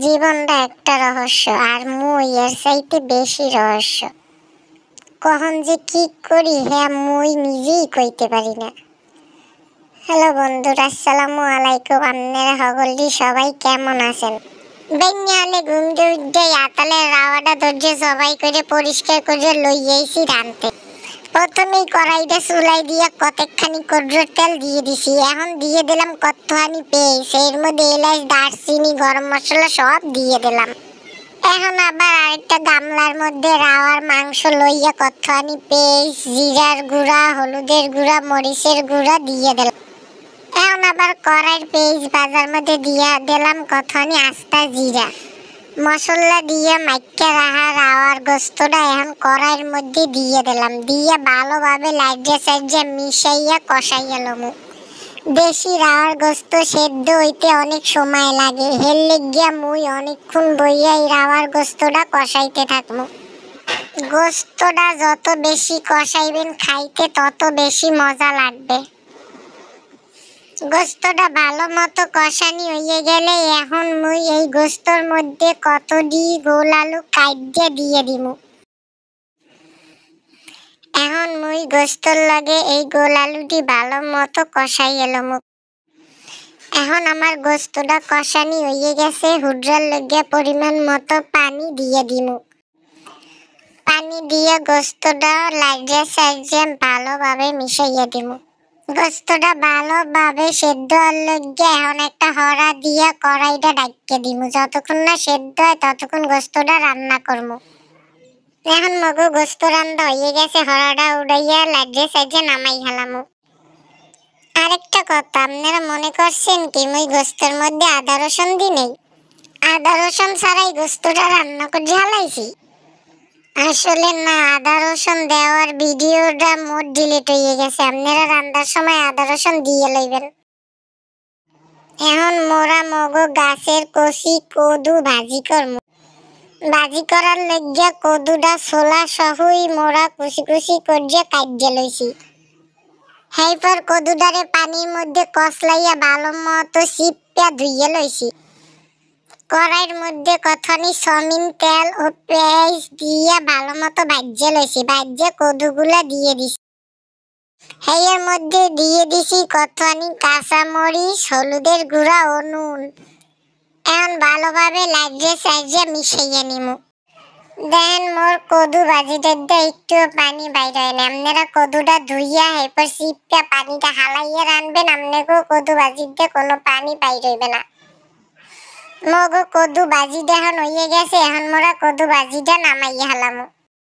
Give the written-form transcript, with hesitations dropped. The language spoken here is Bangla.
জীবনটা একটা রহস্য, আর মুই এর চাইতে বেশি রহস্য। কখন যে কি করি হ্যাঁ মুই নিজেই কইতে পারি না। হ্যালো বন্ধুরা, আসসালামু আলাইকুম। আপনারা সকলই সবাই কেমন আছেন? বেঞ্ঞালে ঘুমতে উঠে আতালের রাওয়াটা ধৈর্য সবাই করে পরিষ্কার করে লইয়েছি রানতে। প্রথমেই কড়াইটা চুলাই দিয়ে কতখানি কড়ুর তেল দিয়ে দিছি। এখন দিয়ে দিলাম কতখানি পেঁয়াজ, এর মধ্যে এলাচ, দারচিনি, গরম মশলা সব দিয়ে দিলাম। এখন আবার আরেকটা গামলার মধ্যে রাওয়ার মাংস লইয়া কতখানি পেঁয়াজ, জিরার গুঁড়া, হলুদের গুঁড়া, মরিচের গুঁড়া দিয়ে দিলাম। এখন আবার কড়াইয়ের পেঁয়াজ ভাজার মধ্যে দিয়ে দিলাম কতখানি আস্তা জিরা। মশলা দিয়ে মাইকা রাখা রাওয়ার গোস্তটা এখন কড়াইয়ের মধ্যে দিয়ে দিলাম। দিয়ে ভালোভাবে লাইজা সাইজা মিশাইয়া কষাইয়া লমু। দেশি রাওয়ার গোস্ত সেদ্ধ হইতে অনেক সময় লাগে, হের লেগিয়া মুই অনেকক্ষণ বইয়া এই রাওয়ার গোস্তটা কষাইতে থাকবো। গোস্তটা যত বেশি কষাইবেন খাইতে তত বেশি মজা লাগবে। গোস্তটা ভালো মতো কষানি হয়ে গেলে এখন মুই এই গোস্তর মধ্যে কতটি গোল আলু কাইটে দিয়ে দিমু। এখন মুই গোস্তর লগে এই গোল আলুটি ভালো মতো কষাই এলমু। এখন আমার গোস্তটা কষানি হয়ে গেছে, হুডরার লগে পরিমাণ মতো পানি দিয়ে দিমু। পানি দিয়ে গোস্তটা লাইজা সাইজে ভালোভাবে মিশাইয়া দিমু। গোস্তটা ভালোভাবে সেদ্ধ হওয়ার লগে এখন একটা হড়া দিয়ে কড়াইটা ঢাকিয়ে দিমু। যতক্ষণ না সেদ্ধ হয় ততক্ষণ গোস্তটা রান্না করবো। এখন মগু গোস্ত রান্না হয়ে গেছে, হড়াটা উড়াইয়া লাইজা সাইজে নামাই খেলামু। আরেকটা কথা, আপনারা মনে করছেন কি মুই গোস্তের মধ্যে আদা রসুন দিই নেই? আদা রসুন ছাড়াই গোস্তটা রান্না করে ঝালাইছি। আসলে না, আদা রসুন দেওয়ার ভিডিওটা মোট ডিলিট হয়ে গেছে। আপনারা রান্নার সময় আদা রসুন দিয়ে লইবেন। এখন মোরা মগো গাছের কচি কদু ভাজি করমু। ভাজি করার লইগা কদুটা ছোলা সহই মোরা কুচি কুচি করিয়া কাটিয়ে লইছি। হেইপর কদুটারে পানির মধ্যে কসলাইয়া ভালো মতো চিপা ধুইয়া লইছি। কড়াইয়ের মধ্যে কতখানি সমিন তেল ও পেঁয়াজ দিয়ে ভালো মতো ভাজিয়ে লইছি। ভাজিয়ে কদুগুলা দিয়ে দিছি। এর মধ্যে দিয়ে দিছি কতখানি কাঁচামরিচ, হলুদের গুঁড়া ও নুন। এখন ভালোভাবে লাইজে সাইজে মিশাইয়া নিমু। দেন মোর কদু ভাজিটা একটু পানি বাইর হয় না। আপনারা কদুটা ধুইয়া এরপর চিপা পানিটা হালাইয়া রানবেন। আপনাকেও কদু ভাজিতে কোনো পানি বাইর হইবে না। মগো কদু ভাজিটা এখন হয়ে গেছে, এখন মোরা কদু ভাজিটা নামাইয়া হালামু।